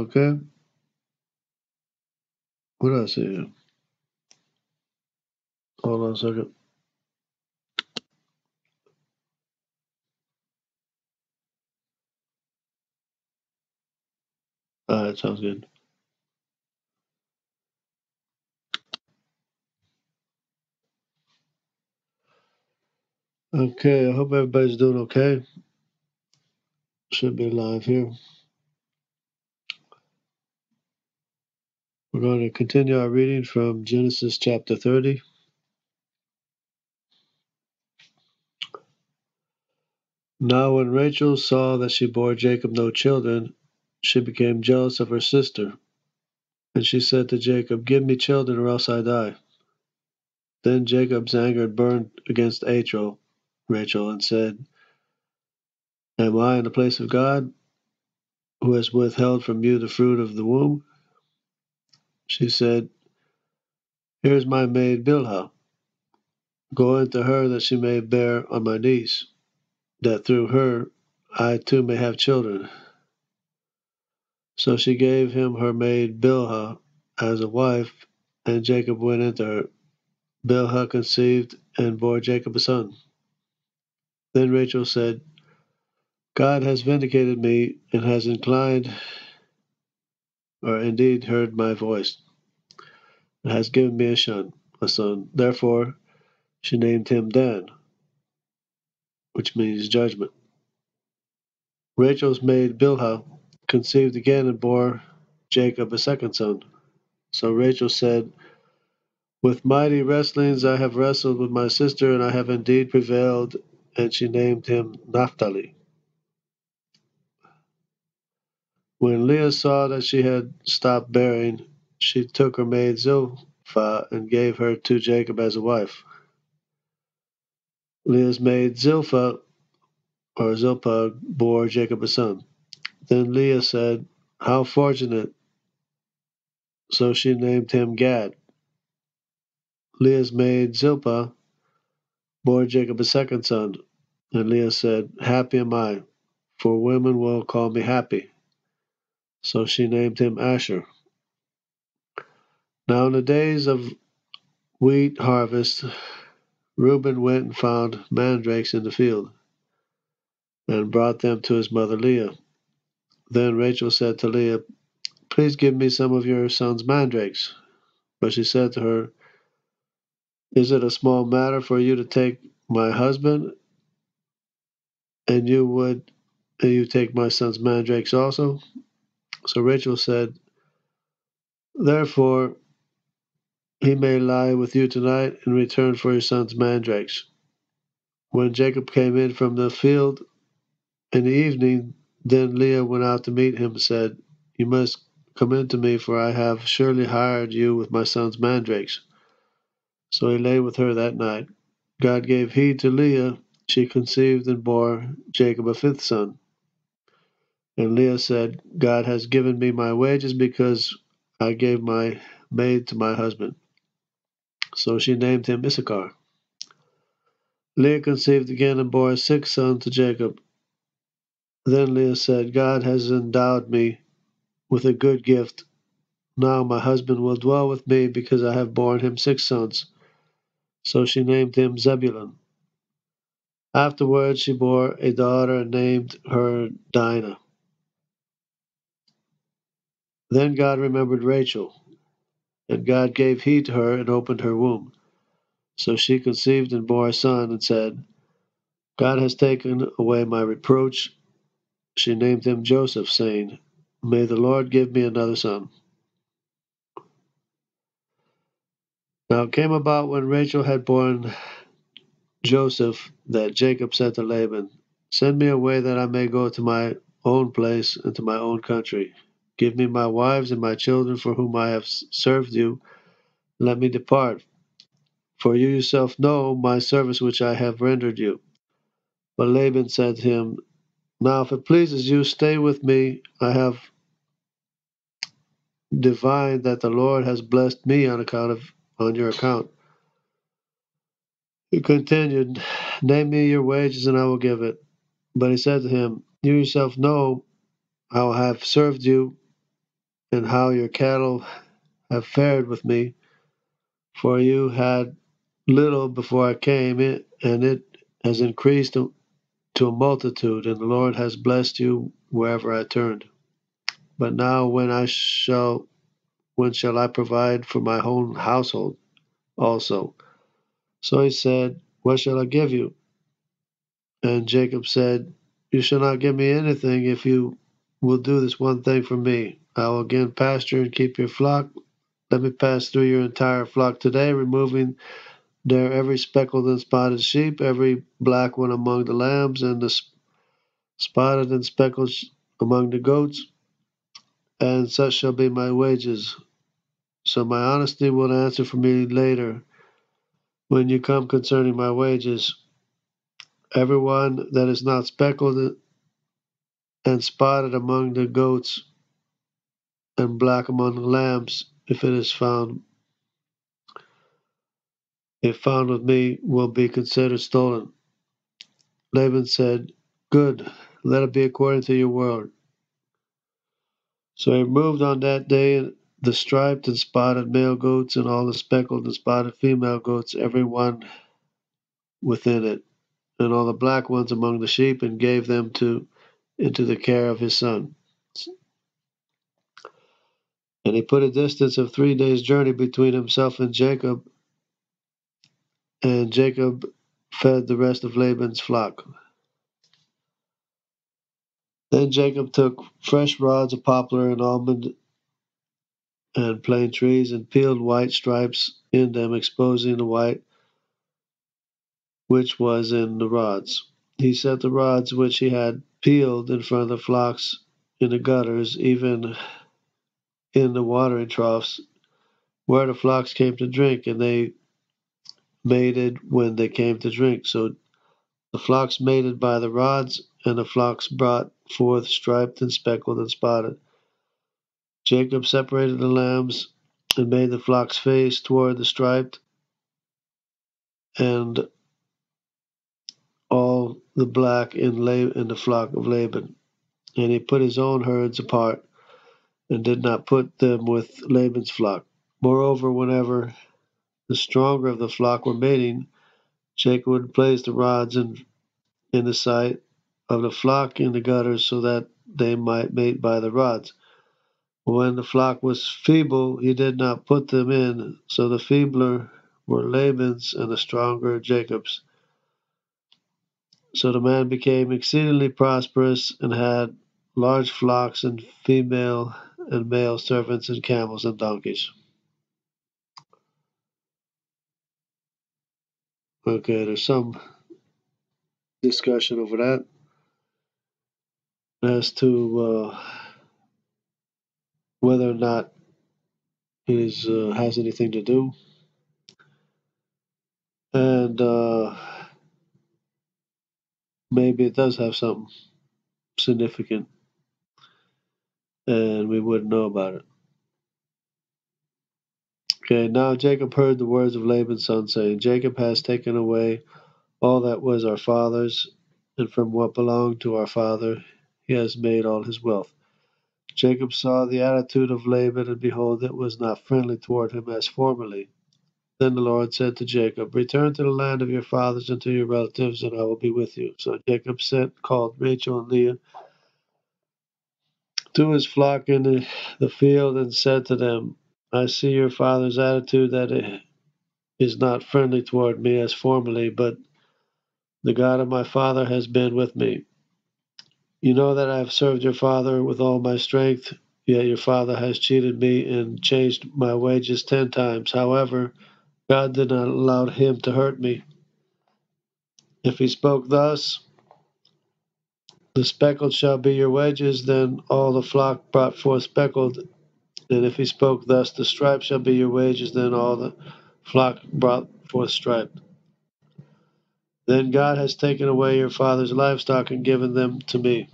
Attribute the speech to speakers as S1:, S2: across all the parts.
S1: Okay. What did I say here? Hold on a second. All right, sounds good. Okay, I hope everybody's doing okay. Should be live here. We're going to continue our reading from Genesis chapter 30. Now, when Rachel saw that she bore Jacob no children, she became jealous of her sister. And she said to Jacob, "Give me children, or else I die." Then Jacob's anger burned against Rachel, and said, "Am I in the place of God, who has withheld from you the fruit of the womb?" She said, "Here is my maid Bilhah. Go into her that she may bear on my knees, that through her I too may have children." So she gave him her maid Bilhah as a wife, and Jacob went into her. Bilhah conceived and bore Jacob a son. Then Rachel said, "God has vindicated me and has inclined, or indeed heard my voice, and has given me a son. Therefore she named him Dan, which means judgment." Rachel's maid Bilhah conceived again and bore Jacob a second son. So Rachel said, "With mighty wrestlings I have wrestled with my sister, and I have indeed prevailed." And she named him Naphtali. When Leah saw that she had stopped bearing, she took her maid Zilpah and gave her to Jacob as a wife. Leah's maid Zilpah bore Jacob a son. Then Leah said, "How fortunate!" So she named him Gad. Leah's maid Zilpah bore Jacob a second son, and Leah said, "Happy am I, for women will call me happy." So she named him Asher. Now in the days of wheat harvest, Reuben went and found mandrakes in the field, and brought them to his mother Leah. Then Rachel said to Leah, "Please give me some of your son's mandrakes." But she said to her, "Is it a small matter for you to take my husband, and you take my son's mandrakes also?" So Rachel said, "Therefore he may lie with you tonight in return for your son's mandrakes." When Jacob came in from the field in the evening, then Leah went out to meet him and said, "You must come in to me, for I have surely hired you with my son's mandrakes." So he lay with her that night. God gave heed to Leah. She conceived and bore Jacob a fifth son. And Leah said, "God has given me my wages because I gave my maid to my husband." So she named him Issachar. Leah conceived again and bore a sixth son to Jacob. Then Leah said, "God has endowed me with a good gift. Now my husband will dwell with me because I have borne him six sons." So she named him Zebulun. Afterwards she bore a daughter and named her Dinah. Then God remembered Rachel, and God gave heed to her and opened her womb. So she conceived and bore a son and said, "God has taken away my reproach." She named him Joseph, saying, "May the Lord give me another son." Now it came about when Rachel had borne Joseph that Jacob said to Laban, "Send me away that I may go to my own place and to my own country. Give me my wives and my children for whom I have served you. Let me depart, for you yourself know my service which I have rendered you." But Laban said to him, "Now if it pleases you, stay with me. I have divined that the Lord has blessed me on your account." He continued, "Name me your wages and I will give it." But he said to him, "You yourself know how I have served you, and how your cattle have fared with me, for you had little before I came, and it has increased to a multitude, and the Lord has blessed you wherever I turned. But now when shall I provide for my own household also? So he said, What shall I give you? And Jacob said, You shall not give me anything if you will do this one thing for me. I will again pasture and keep your flock. Let me pass through your entire flock today, removing there every speckled and spotted sheep, every black one among the lambs, and the spotted and speckled among the goats, and such shall be my wages. So my honesty will answer for me later when you come concerning my wages. Every one that is not speckled and spotted among the goats and black among the lambs, if found with me, will be considered stolen. Laban said, Good, let it be according to your word. So he removed on that day the striped and spotted male goats and all the speckled and spotted female goats, every one within it, and all the black ones among the sheep, and gave them into the care of his son. And he put a distance of 3 days' journey between himself and Jacob fed the rest of Laban's flock. Then Jacob took fresh rods of poplar and almond and plane trees, and peeled white stripes in them, exposing the white which was in the rods. He set the rods which he had peeled in front of the flocks in the gutters, even in the watering troughs, where the flocks came to drink, and they mated when they came to drink. So the flocks mated by the rods, and the flocks brought forth striped and speckled and spotted. Jacob separated the lambs and made the flocks face toward the striped, and all the black in the flock of Laban. And he put his own herds apart, and did not put them with Laban's flock. Moreover, whenever the stronger of the flock were mating, Jacob would place the rods in the sight of the flock in the gutters, so that they might mate by the rods. When the flock was feeble, he did not put them in, so the feebler were Laban's and the stronger Jacob's. So the man became exceedingly prosperous, and had large flocks and female and male servants and camels and donkeys. Okay, there's some discussion over that as to whether or not it has anything to do, and maybe it does have something significant, and we wouldn't know about it. Okay, now Jacob heard the words of Laban's son, saying, Jacob has taken away all that was our father's, and from what belonged to our father he has made all his wealth. Jacob saw the attitude of Laban, and behold, it was not friendly toward him as formerly. Then the Lord said to Jacob, Return to the land of your fathers and to your relatives, and I will be with you. So Jacob called Rachel and Leah to his flock in the field, and said to them, I see your father's attitude, that it is not friendly toward me as formerly, but the God of my father has been with me. You know that I have served your father with all my strength, yet your father has cheated me and changed my wages 10 times. However, God did not allow him to hurt me. If he spoke thus, the speckled shall be your wages, then all the flock brought forth speckled. And if he spoke thus, the striped shall be your wages, then all the flock brought forth striped. Then God has taken away your father's livestock and given them to me.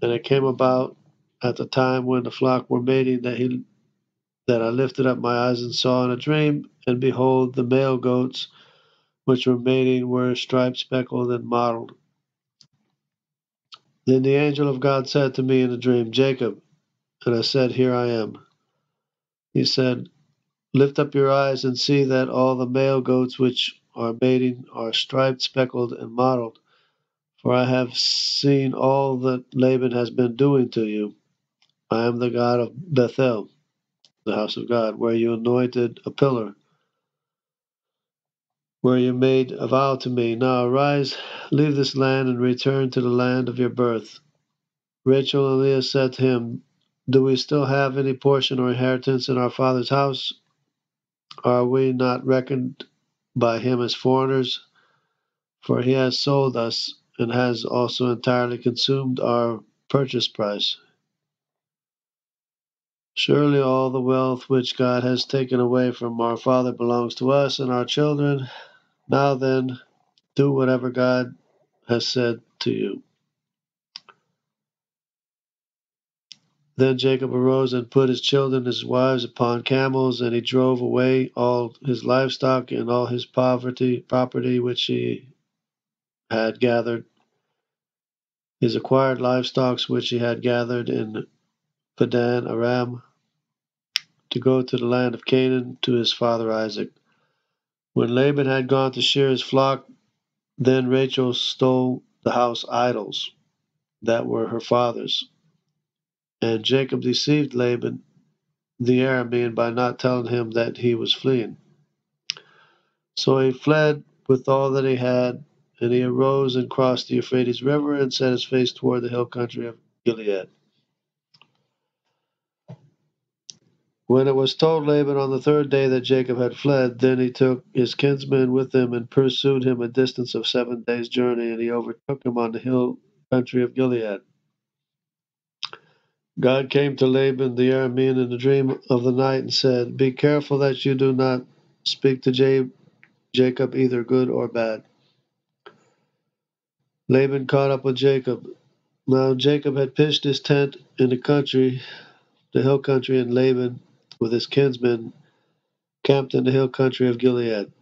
S1: And it came about at the time when the flock were mating, that I lifted up my eyes and saw in a dream, and behold, the male goats which were mating were striped, speckled, and mottled. Then the angel of God said to me in a dream, Jacob. And I said, Here I am. He said, Lift up your eyes and see that all the male goats which are mating are striped, speckled, and mottled. For I have seen all that Laban has been doing to you. I am the God of Bethel, the house of God, where you anointed a pillar, where you made a vow to me. Now arise, leave this land, and return to the land of your birth. Rachel and Leah said to him, Do we still have any portion or inheritance in our father's house? Are we not reckoned by him as foreigners? For he has sold us, and has also entirely consumed our purchase price. Surely all the wealth which God has taken away from our father belongs to us and our children. Now then, do whatever God has said to you. Then Jacob arose and put his children and his wives upon camels, and he drove away all his livestock and all his property which he had gathered, his acquired livestock which he had gathered in Padan Aram, to go to the land of Canaan to his father Isaac. When Laban had gone to shear his flock, then Rachel stole the house idols that were her father's. And Jacob deceived Laban the Aramean by not telling him that he was fleeing. So he fled with all that he had, and he arose and crossed the Euphrates River and set his face toward the hill country of Gilead. When it was told Laban on the third day that Jacob had fled, then he took his kinsmen with him and pursued him a distance of 7 days' journey, and he overtook him on the hill country of Gilead. God came to Laban the Aramean in the dream of the night and said, Be careful that you do not speak to Jacob either good or bad. Laban caught up with Jacob. Now Jacob had pitched his tent in the hill country, and Laban, with his kinsmen, camped in the hill country of Gilead.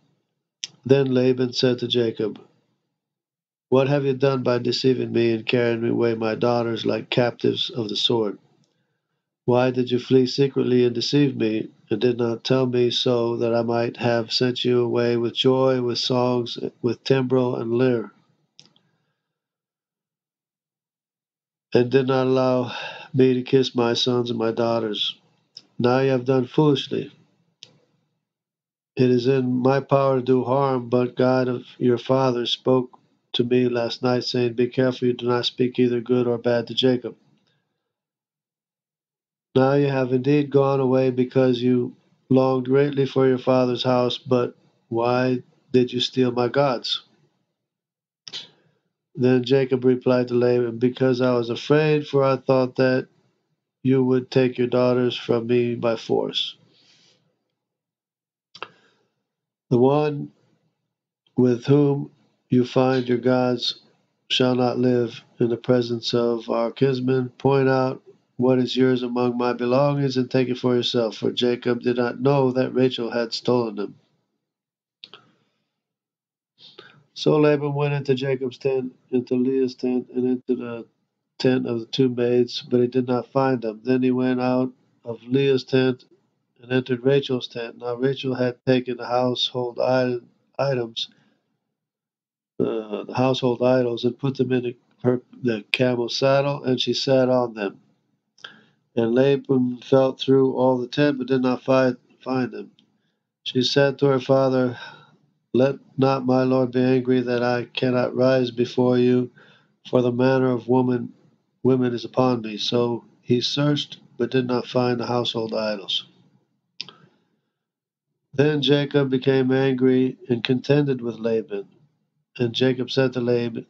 S1: Then Laban said to Jacob, What have you done by deceiving me and carrying away my daughters like captives of the sword? Why did you flee secretly and deceive me, and did not tell me so that I might have sent you away with joy, with songs, with timbrel and lyre, and did not allow me to kiss my sons and my daughters? Now you have done foolishly. It is in my power to do harm, but God of your father spoke to me last night, saying, Be careful you do not speak either good or bad to Jacob. Now you have indeed gone away because you longed greatly for your father's house, but why did you steal my gods? Then Jacob replied to Laban, Because I was afraid, for I thought that you would take your daughters from me by force. The one with whom you find your gods shall not live in the presence of our kinsmen. Point out what is yours among my belongings and take it for yourself. For Jacob did not know that Rachel had stolen them. So Laban went into Jacob's tent, into Leah's tent, and into the tent of the two maids, but he did not find them. Then he went out of Leah's tent and entered Rachel's tent. Now Rachel had taken the household idols, and put them in the camel's saddle, and she sat on them. And Laban felt through all the tent, but did not find them. She said to her father, Let not my lord be angry that I cannot rise before you, for the manner of women is upon me. So he searched, but did not find the household idols. Then Jacob became angry and contended with Laban. And Jacob said to Laban,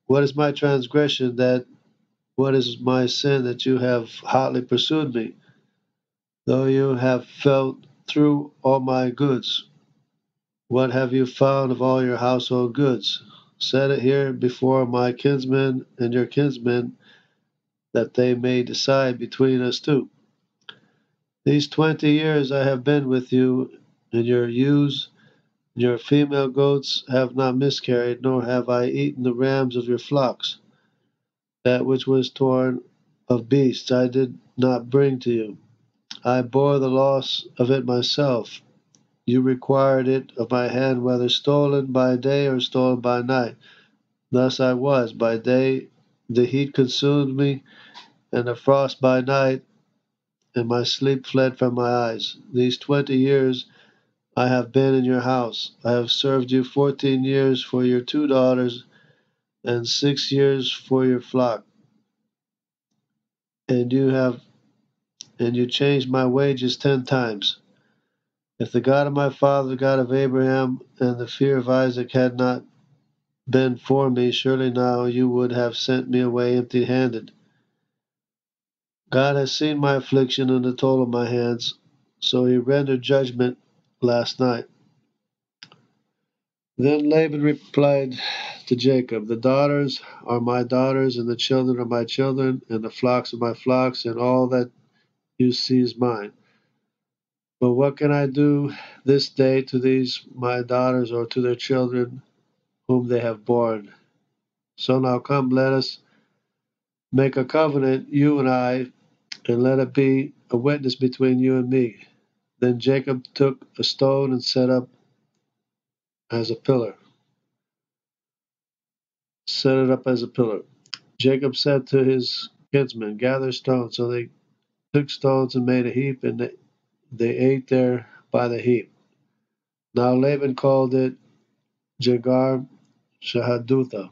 S1: What is my transgression, what is my sin that you have hotly pursued me, though you have felt through all my goods? What have you found of all your household goods? Set it here before my kinsmen and your kinsmen, that they may decide between us two. These 20 years I have been with you, and your ewes and your female goats have not miscarried, nor have I eaten the rams of your flocks. That which was torn of beasts I did not bring to you. I bore the loss of it myself. You required it of my hand, whether stolen by day or stolen by night. Thus I was. By day the heat consumed me, and the frost by night, and my sleep fled from my eyes. These 20 years I have been in your house. I have served you 14 years for your 2 daughters, and 6 years for your flock. And you changed my wages 10 times. If the God of my father, the God of Abraham, and the fear of Isaac had not been for me, surely now you would have sent me away empty handed. God has seen my affliction and the toil of my hands, so he rendered judgment last night. Then Laban replied to Jacob, the daughters are my daughters, and the children are my children, and the flocks are my flocks, and all that you see is mine. But what can I do this day to these my daughters, or to their children whom they have borne? So now come, let us make a covenant, you and I, and let it be a witness between you and me. Then Jacob took a stone and set up as a pillar. Set it up as a pillar. Jacob said to his kinsmen, gather stones. So they took stones and made a heap, and they ate there by the heap. Now Laban called it Jagar Shahadutha,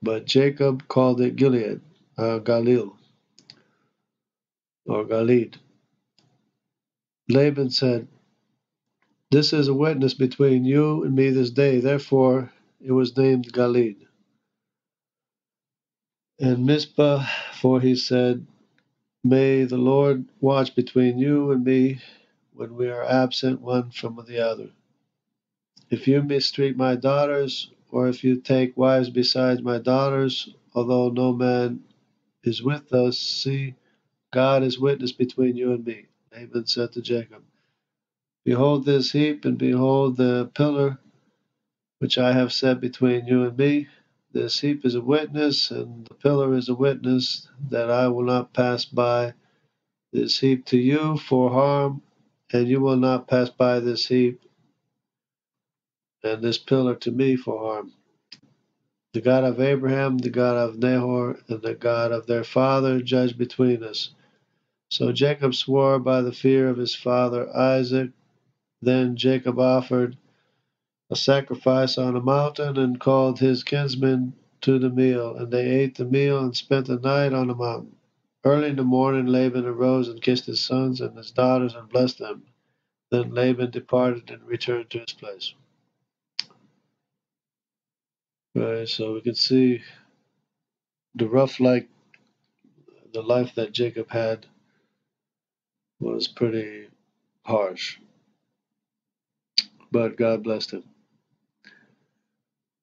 S1: but Jacob called it Gilead, Galil, or Galid. Laban said, this is a witness between you and me this day. Therefore it was named Galid. And Mizpah, for he said, may the Lord watch between you and me when we are absent one from the other. If you mistreat my daughters, or if you take wives besides my daughters, although no man is with us, see, God is witness between you and me. Laban said to Jacob, behold this heap, and behold the pillar which I have set between you and me. This heap is a witness, and the pillar is a witness, that I will not pass by this heap to you for harm, and you will not pass by this heap and this pillar to me for harm. The God of Abraham, the God of Nahor, and the God of their father judge between us. So Jacob swore by the fear of his father Isaac. Then Jacob offered a sacrifice on a mountain and called his kinsmen to the meal. And they ate the meal and spent the night on the mountain. Early in the morning Laban arose and kissed his sons and his daughters and blessed them. Then Laban departed and returned to his place. Right, so we can see the the life that Jacob had was pretty harsh, but God blessed him.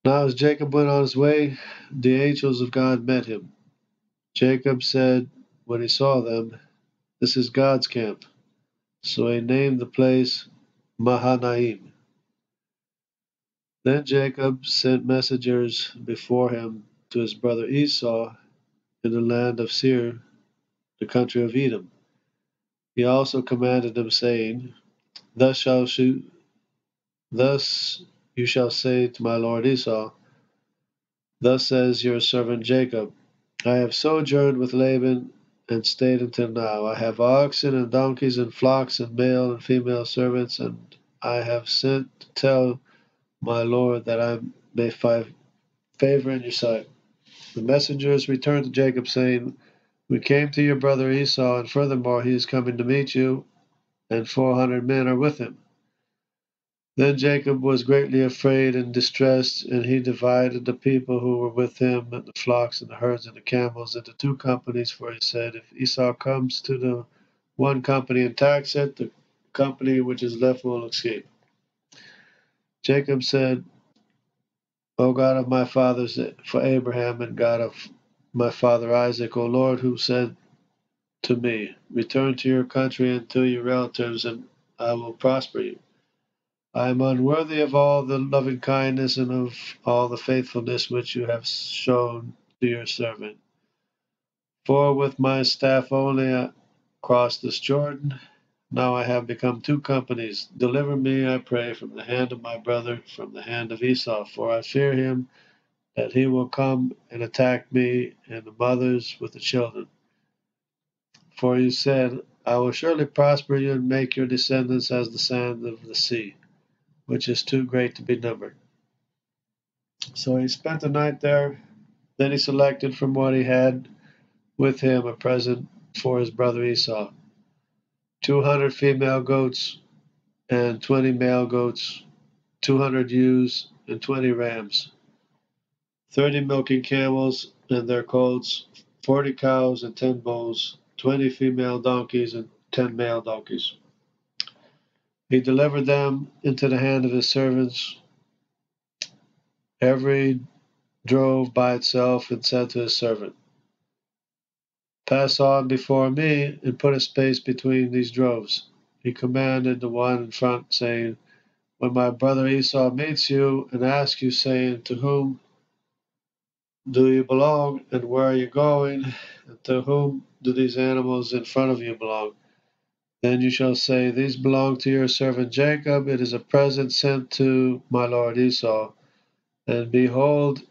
S1: Now as Jacob went on his way, the angels of God met him. Jacob said when he saw them, this is God's camp. So he named the place Mahanaim. Then Jacob sent messengers before him to his brother Esau in the land of Seir, the country of Edom. He also commanded them, saying, Thus you shall say to my lord Esau, Thus says your servant Jacob, I have sojourned with Laban and stayed until now. I have oxen and donkeys and flocks and male and female servants, and I have sent to tell my lord that I may find favor in your sight. The messengers returned to Jacob, saying, We came to your brother Esau, and furthermore he is coming to meet you, and 400 men are with him. Then Jacob was greatly afraid and distressed, and he divided the people who were with him, and the flocks and the herds and the camels, into two companies, for he said, If Esau comes to the one company and attacks it, the company which is left will escape. Jacob said, O God of my fathers, for Abraham, and God of my father Isaac, O Lord, who said to me, Return to your country and to your relatives, and I will prosper you. I am unworthy of all the loving kindness and of all the faithfulness which you have shown to your servant. For with my staff only crossed this Jordan. Now I have become two companies. Deliver me, I pray, from the hand of my brother, from the hand of Esau, for I fear him that he will come and attack me and the mothers with the children. For you said, I will surely prosper you and make your descendants as the sand of the sea, which is too great to be numbered. So he spent the night there. Then he selected from what he had with him a present for his brother Esau 200 female goats and 20 male goats, 200 ewes and 20 rams, 30 milking camels and their colts, 40 cows and 10 bulls, 20 female donkeys and 10 male donkeys. He delivered them into the hand of his servants, every drove by itself, and said to his servant, Pass on before me and put a space between these droves. He commanded the one in front, saying, When my brother Esau meets you and asks you, saying, To whom do you belong, and where are you going, and to whom do these animals in front of you belong? Then you shall say, These belong to your servant Jacob. It is a present sent to my lord Esau. And behold,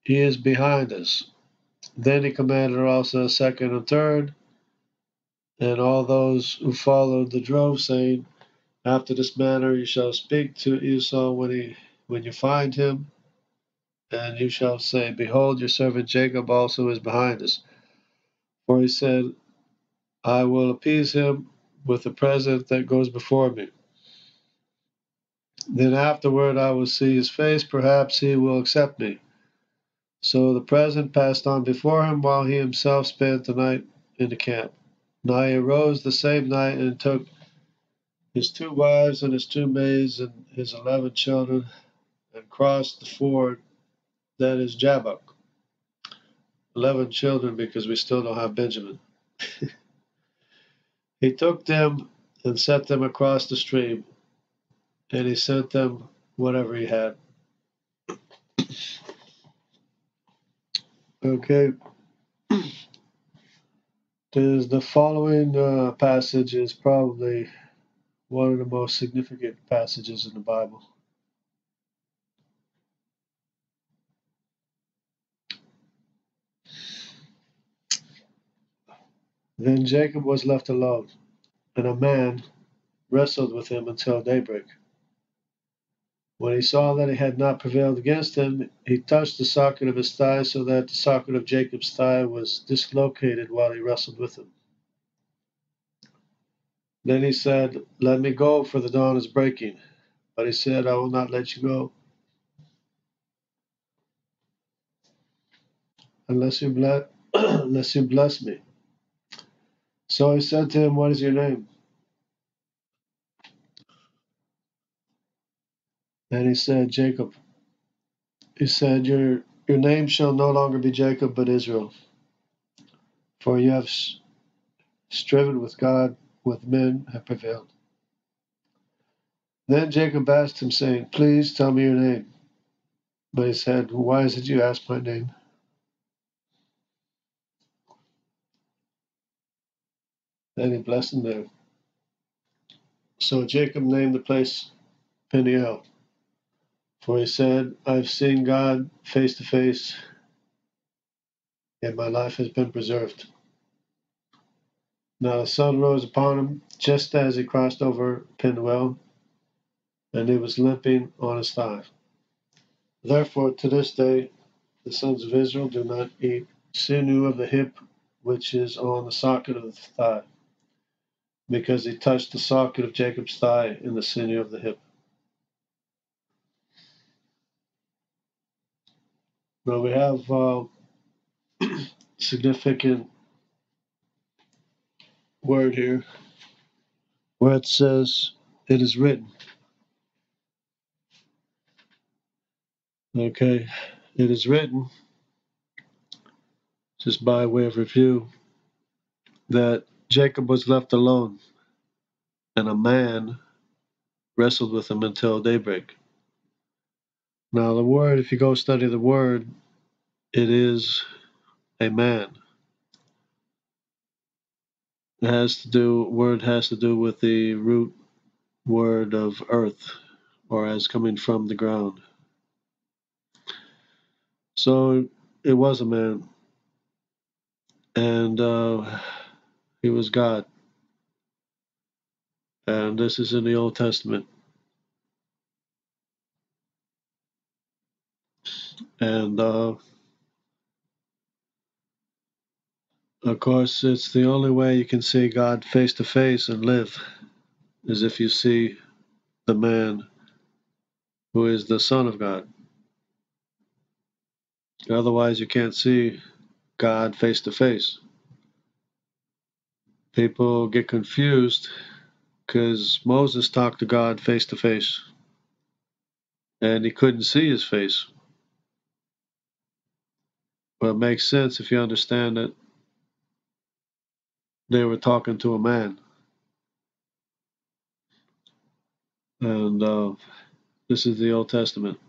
S1: he is behind us. Then he commanded also a second and third, and all those who followed the drove, saying, After this manner you shall speak to Esau when you find him, and you shall say, Behold, your servant Jacob also is behind us. For he said, I will appease him with the present that goes before me. Then afterward I will see his face, perhaps he will accept me. So the present passed on before him, while he himself spent the night in the camp. Now he arose the same night and took his 2 wives and his 2 maids and his 11 children, and crossed the ford that is Jabbok. 11 children, because we still don't have Benjamin. He took them and set them across the stream, and he sent them whatever he had. Okay. The following passage is probably one of the most significant passages in the Bible. Then Jacob was left alone, and a man wrestled with him until daybreak. When he saw that he had not prevailed against him, he touched the socket of his thigh, so that the socket of Jacob's thigh was dislocated while he wrestled with him. Then he said, Let me go, for the dawn is breaking. But he said, I will not let you go unless unless you bless me. So he said to him, What is your name? And he said, Jacob. He said, Your name shall no longer be Jacob, but Israel, for you have striven with God, with men have prevailed. Then Jacob asked him, saying, Please tell me your name. But he said, Why is it you ask my name? Then he blessed him there. So Jacob named the place Peniel, for he said, I've seen God face to face, and my life has been preserved. Now the sun rose upon him just as he crossed over Peniel, and he was limping on his thigh. Therefore, to this day, the sons of Israel do not eat sinew of the hip, which is on the socket of the thigh, because he touched the socket of Jacob's thigh in the sinew of the hip. Now we have significant word here where it says, It is written. Okay, it is written, just by way of review, that Jacob was left alone, and a man wrestled with him until daybreak. Now, the word, if you go study the word, it is a man. word has to do with the root word of earth, or as coming from the ground. So it was a man, and he was God. And this is in the Old Testament. And of course, it's the only way you can see God face to face and live, is if you see the man who is the Son of God. Otherwise, you can't see God face to face. People get confused because Moses talked to God face to face and he couldn't see his face. But it makes sense if you understand that they were talking to a man. And this is the Old Testament.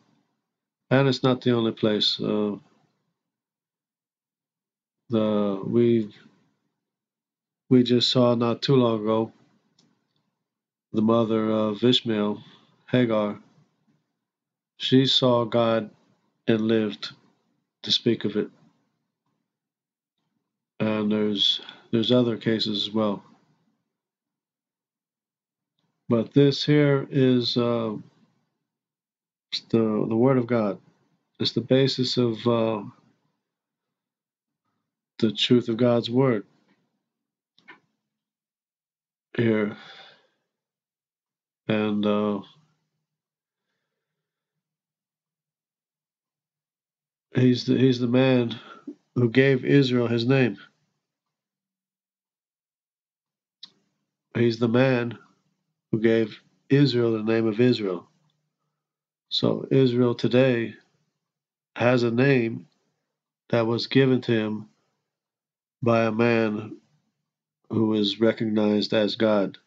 S1: And it's not the only place. We just saw not too long ago the mother of Ishmael, Hagar. She saw God and lived to speak of it. And there's other cases as well. But this here is the Word of God. It's the basis of the truth of God's Word here. And he's the man who gave Israel his name. He's the man who gave Israel the name of Israel. So Israel today has a name that was given to him by a man who is recognized as God,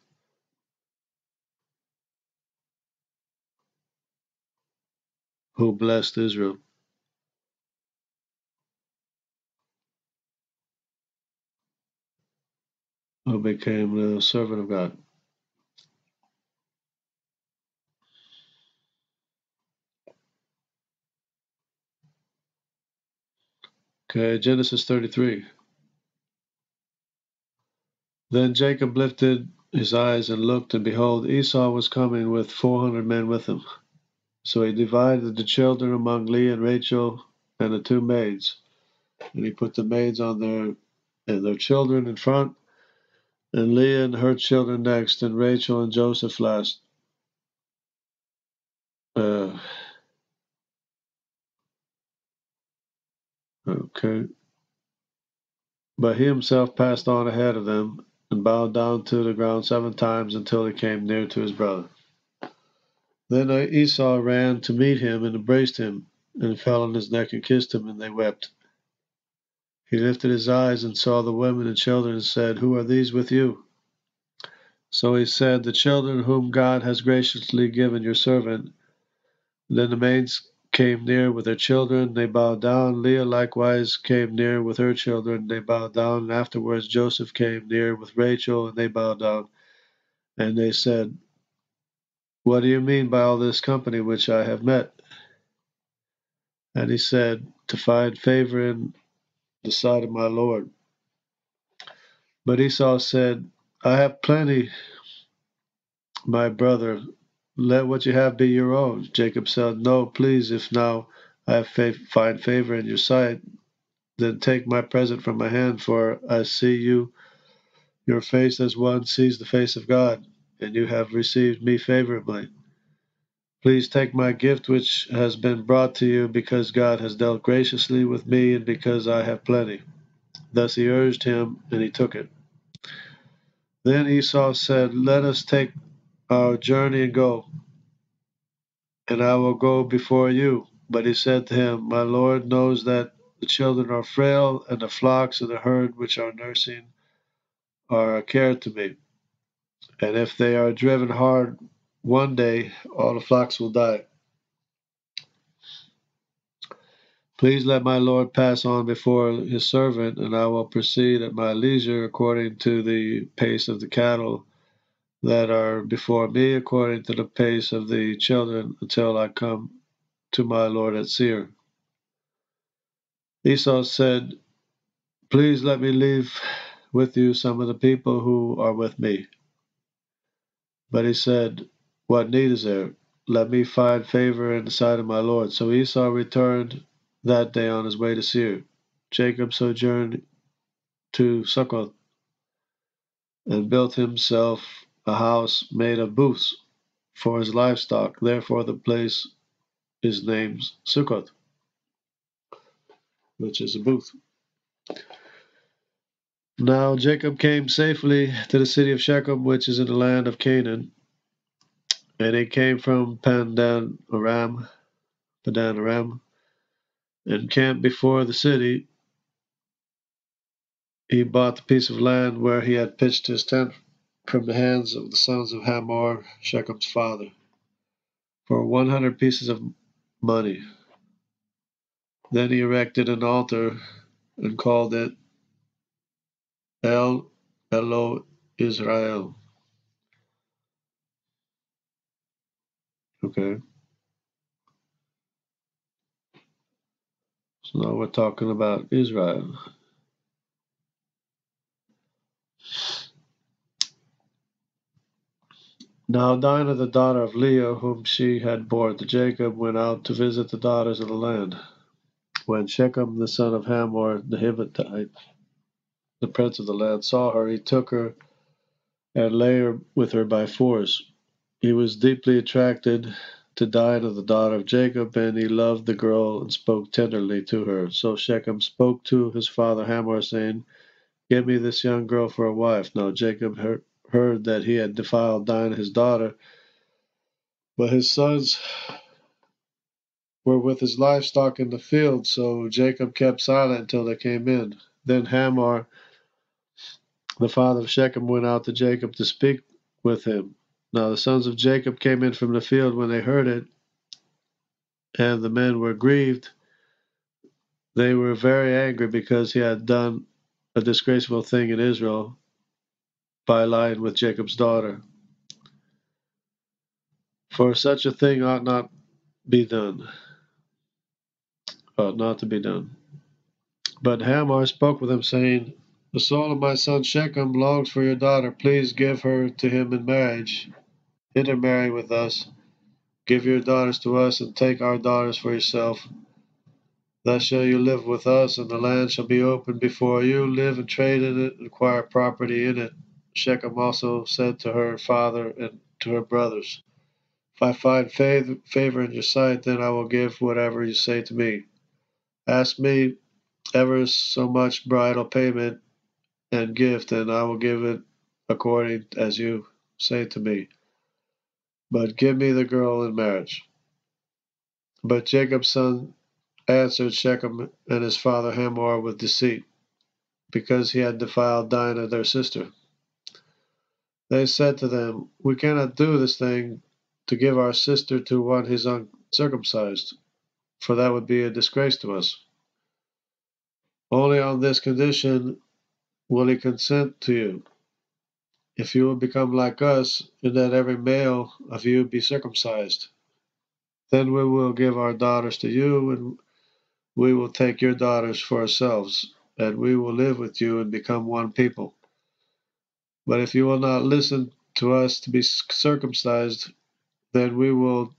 S1: who blessed Israel, who became the servant of God. Okay, Genesis 33. Then Jacob lifted his eyes and looked, and behold, Esau was coming with 400 men with him. So he divided the children among Leah and Rachel and the two maids. And he put the maids on their children in front, and Leah and her children next, and Rachel and Joseph last. Okay. But he himself passed on ahead of them, and bowed down to the ground 7 times until he came near to his brother. Then Esau ran to meet him and embraced him, and fell on his neck and kissed him, and they wept. He lifted his eyes and saw the women and children, and said, Who are these with you? So he said, The children whom God has graciously given your servant. Then the maids came near with their children, they bowed down. Leah likewise came near with her children, they bowed down. And afterwards Joseph came near with Rachel, and they bowed down. And they said, What do you mean by all this company which I have met? And he said, To find favor in the sight of my Lord. But Esau said, I have plenty, my brother. Let what you have be your own. Jacob said, No, please, if now I find favor in your sight, then take my present from my hand, for I see your face as one sees the face of God, and you have received me favorably. Please take my gift which has been brought to you, because God has dealt graciously with me, and because I have plenty. Thus he urged him, and he took it. Then Esau said, Let us take our journey and go, and I will go before you. But he said to him, My Lord knows that the children are frail, and the flocks and the herd which are nursing are a care to me. And if they are driven hard one day, all the flocks will die. Please let my lord pass on before his servant, and I will proceed at my leisure according to the pace of the cattle that are before me, according to the pace of the children, until I come to my lord at Seir." Esau said, "Please let me leave with you some of the people who are with me." But he said, "What need is there? Let me find favor in the sight of my lord." So Esau returned that day on his way to Seir. Jacob sojourned to Succoth and built himself a house made of booths for his livestock. Therefore the place is named Succoth, which is a booth. Now Jacob came safely to the city of Shechem, which is in the land of Canaan, and he came from Padan Aram, and camped before the city. He bought the piece of land where he had pitched his tent from the hands of the sons of Hamor, Shechem's father, for 100 pieces of money. Then he erected an altar and called it El Elo Israel. Okay, so now we're talking about Israel. Now Dinah, the daughter of Leah, whom she had borne to Jacob, went out to visit the daughters of the land. When Shechem, the son of Hamor, the Hivite, the prince of the land, saw her, he took her and lay with her by force. He was deeply attracted to Dinah, the daughter of Jacob, and he loved the girl and spoke tenderly to her. So Shechem spoke to his father Hamor, saying, "Give me this young girl for a wife." Now Jacob heard that he had defiled Dinah, his daughter, but his sons were with his livestock in the field, so Jacob kept silent until they came in. Then Hamor, the father of Shechem, went out to Jacob to speak with him. Now the sons of Jacob came in from the field when they heard it, and the men were grieved. They were very angry because he had done a disgraceful thing in Israel by lying with Jacob's daughter. For such a thing ought not to be done. But Hamor spoke with him, saying, "The soul of my son Shechem longs for your daughter. Please give her to him in marriage. Intermarry with us. Give your daughters to us, and take our daughters for yourself. Thus shall you live with us, and the land shall be open before you. Live and trade in it, and acquire property in it." Shechem also said to her father and to her brothers, "If I find favor in your sight, then I will give whatever you say to me. Ask me ever so much bridal payment and gift, and I will give it according as you say to me. But give me the girl in marriage." But Jacob's son answered Shechem and his father Hamor with deceit, because he had defiled Dinah their sister. They said to them, "We cannot do this thing to give our sister to one who is uncircumcised, for that would be a disgrace to us. Only on this condition will he consent to you, if you will become like us, and that every male of you be circumcised. Then we will give our daughters to you, and we will take your daughters for ourselves, and we will live with you and become one people. But if you will not listen to us to be circumcised, then we will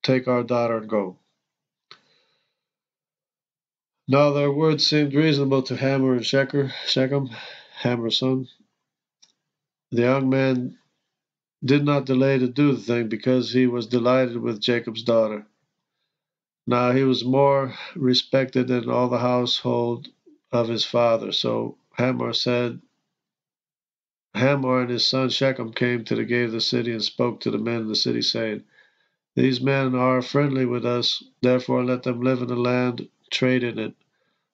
S1: take our daughter and go." Now their words seemed reasonable to Hamor and Shechem, Hamor's son. The young man did not delay to do the thing, because he was delighted with Jacob's daughter. Now he was more respected than all the household of his father. So Hamor and his son Shechem came to the gate of the city and spoke to the men of the city, saying, "These men are friendly with us, therefore let them live in the land, trade in it.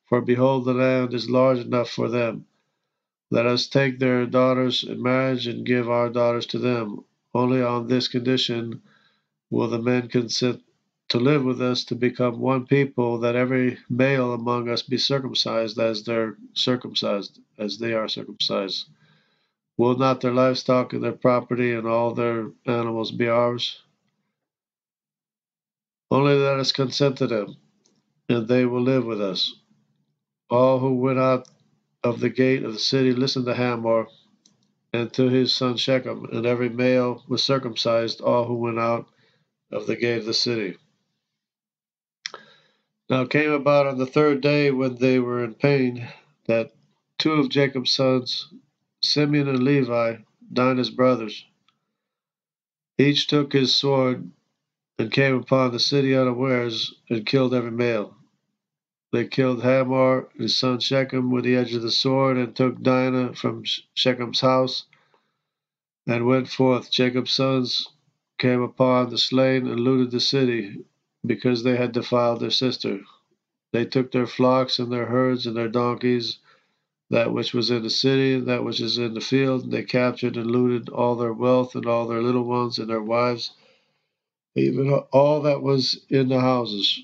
S1: For behold, the land is large enough for them. Let us take their daughters in marriage and give our daughters to them. Only on this condition will the men consent to live with us, to become one people, that every male among us be circumcised as they are circumcised. Will not their livestock and their property and all their animals be ours? Only let us consent to them, and they will live with us. All who went out of the gate of the city listened to Hamor and to his son Shechem, and every male was circumcised, all who went out of the gate of the city. Now it came about on the third day, when they were in pain, that two of Jacob's sons, Simeon and Levi, Dinah's brothers, each took his sword and came upon the city unawares, and killed every male. They killed Hamor, his son Shechem, with the edge of the sword, and took Dinah from Shechem's house, and went forth. Jacob's sons came upon the slain and looted the city, because they had defiled their sister. They took their flocks and their herds and their donkeys, that which was in the city, and that which is in the field. They captured and looted all their wealth, and all their little ones and their wives, even all that was in the houses.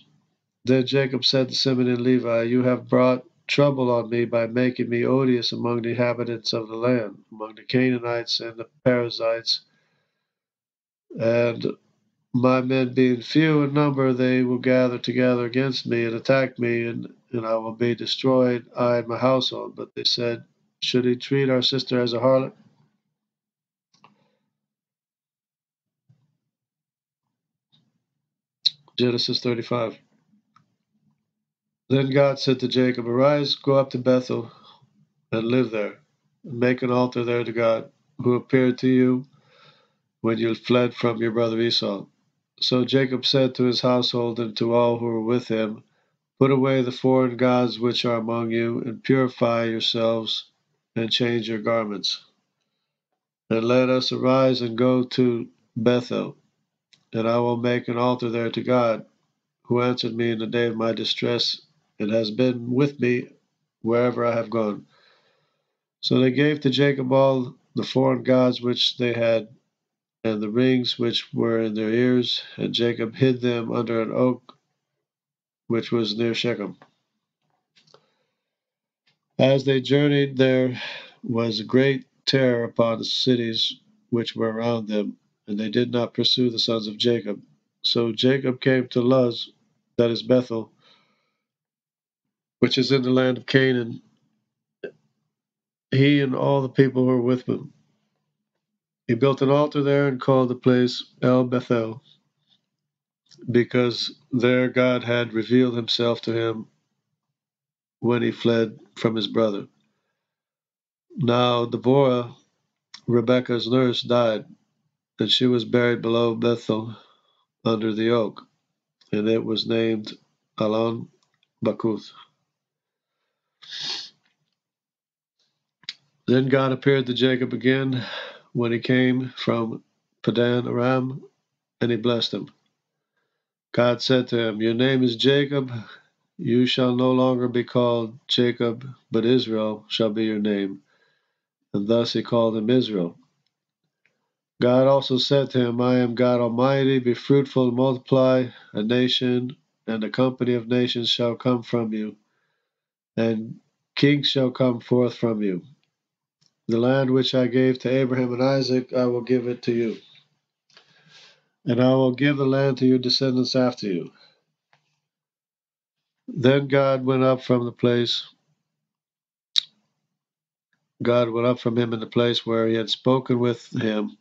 S1: Then Jacob said to Simeon and Levi, You have brought trouble on me by making me odious among the inhabitants of the land, among the Canaanites and the Perizzites. And my men being few in number, they will gather together against me and attack me, and I will be destroyed, I and my household. But they said, Should he treat our sister as a harlot? Genesis 35. Then God said to Jacob, Arise, go up to Bethel, and live there, and make an altar there to God, who appeared to you when you fled from your brother Esau. So Jacob said to his household and to all who were with him, Put away the foreign gods which are among you, and purify yourselves, and change your garments. And let us arise and go to Bethel, and I will make an altar there to God, who answered me in the day of my distress, and has been with me wherever I have gone. So they gave to Jacob all the foreign gods which they had, and the rings which were in their ears, and Jacob hid them under an oak which was near Shechem. As they journeyed, there was great terror upon the cities which were around them, and they did not pursue the sons of Jacob. So Jacob came to Luz, that is Bethel, which is in the land of Canaan, he and all the people who were with him. He built an altar there and called the place El Bethel, because there God had revealed himself to him when he fled from his brother. Now Deborah, Rebekah's nurse, died, and she was buried below Bethel under the oak, and it was named Alon Bakuth. Then God appeared to Jacob again when he came from Padan Aram, and he blessed him. God said to him, Your name is Jacob. You shall no longer be called Jacob, but Israel shall be your name. And thus he called him Israel. God also said to him, I am God Almighty. Be fruitful and multiply. A nation and a company of nations shall come from you, and kings shall come forth from you. The land which I gave to Abraham and Isaac, I will give it to you. And I will give the land to your descendants after you. Then God went up from him in the place where he had spoken with him.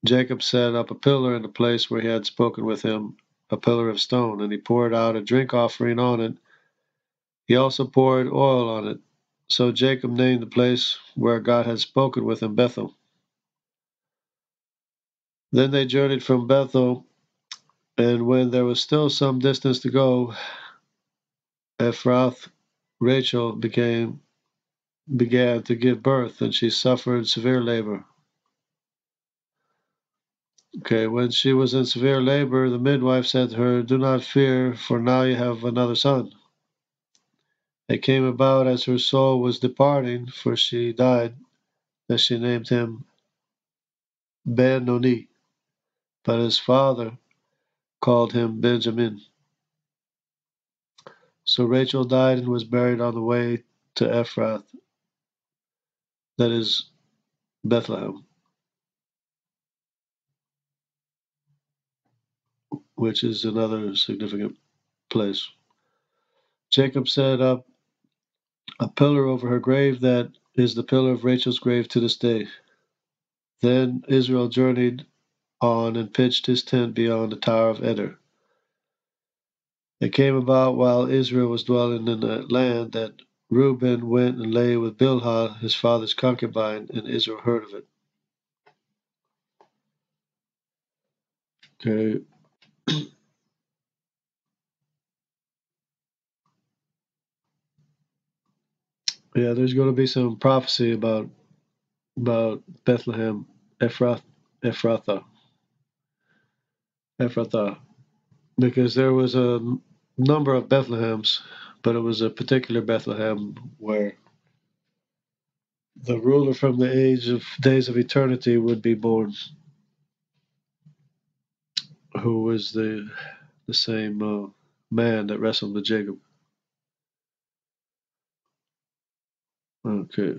S1: Jacob set up a pillar in the place where he had spoken with him, a pillar of stone, and he poured out a drink offering on it. He also poured oil on it. So Jacob named the place where God had spoken with him Bethel. Then they journeyed from Bethel, and when there was still some distance to go, Ephrath, Rachel, began to give birth, and she suffered severe labor. Okay, when she was in severe labor, the midwife said to her, Do not fear, for now you have another son. It came about as her soul was departing, for she died, that she named him Ben-Oni. But his father called him Benjamin. So Rachel died and was buried on the way to Ephrath, that is Bethlehem, which is another significant place. Jacob set up a pillar over her grave that is the pillar of Rachel's grave to this day. Then Israel journeyed on and pitched his tent beyond the Tower of Eder. It came about while Israel was dwelling in the land that Reuben went and lay with Bilhah, his father's concubine, and Israel heard of it. Okay. Yeah, there's going to be some prophecy about Bethlehem, Ephrathah, because there was a number of Bethlehems, but it was a particular Bethlehem where the ruler from the age of days of eternity would be born, who was the same man that wrestled with Jacob. Okay.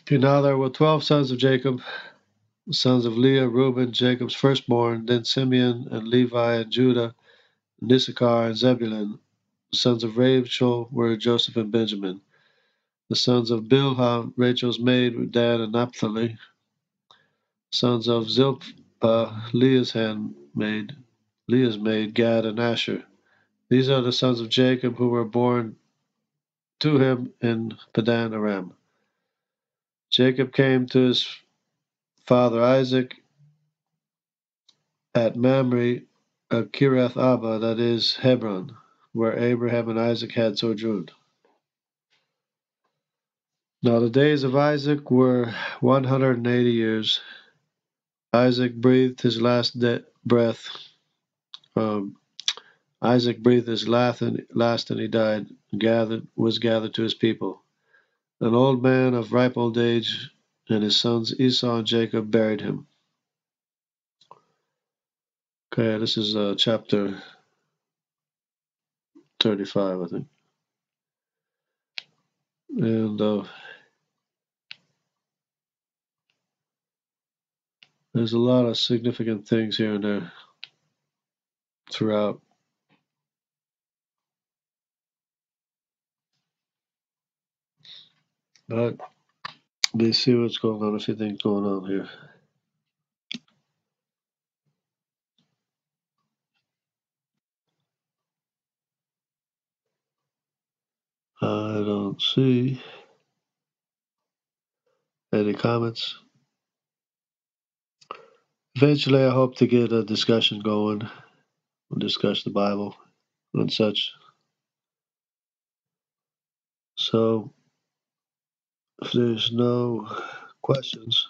S1: Okay, now there were 12 sons of Jacob, sons of Leah, Reuben, Jacob's firstborn, then Simeon and Levi and Judah, and Issachar and Zebulun. The sons of Rachel were Joseph and Benjamin. The sons of Bilhah, Rachel's maid, were Dan and Naphtali. Sons of Zilpah, Leah's maid, Gad and Asher. These are the sons of Jacob who were born to him in Padan Aram. Jacob came to his father Isaac at Mamre of Kiriath Abba, that is Hebron, where Abraham and Isaac had sojourned. Now the days of Isaac were 180 years. Isaac breathed his last breath. Isaac breathed his last, and he died. Was gathered to his people. An old man of ripe old age, and his sons Esau and Jacob buried him. Okay, this is chapter 35, I think. And there's a lot of significant things here and there throughout. But let's see what's going on, if anything's going on here. I don't see any comments. Eventually, I hope to get a discussion going. We'll discuss the Bible and such. So, if there's no questions,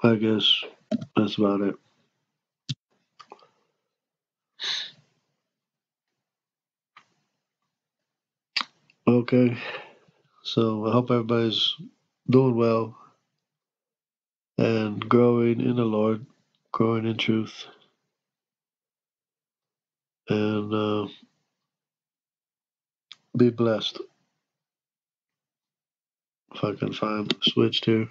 S1: I guess that's about it. Okay, so I hope everybody's doing well and growing in the Lord, growing in truth, and be blessed. If I can find switched here.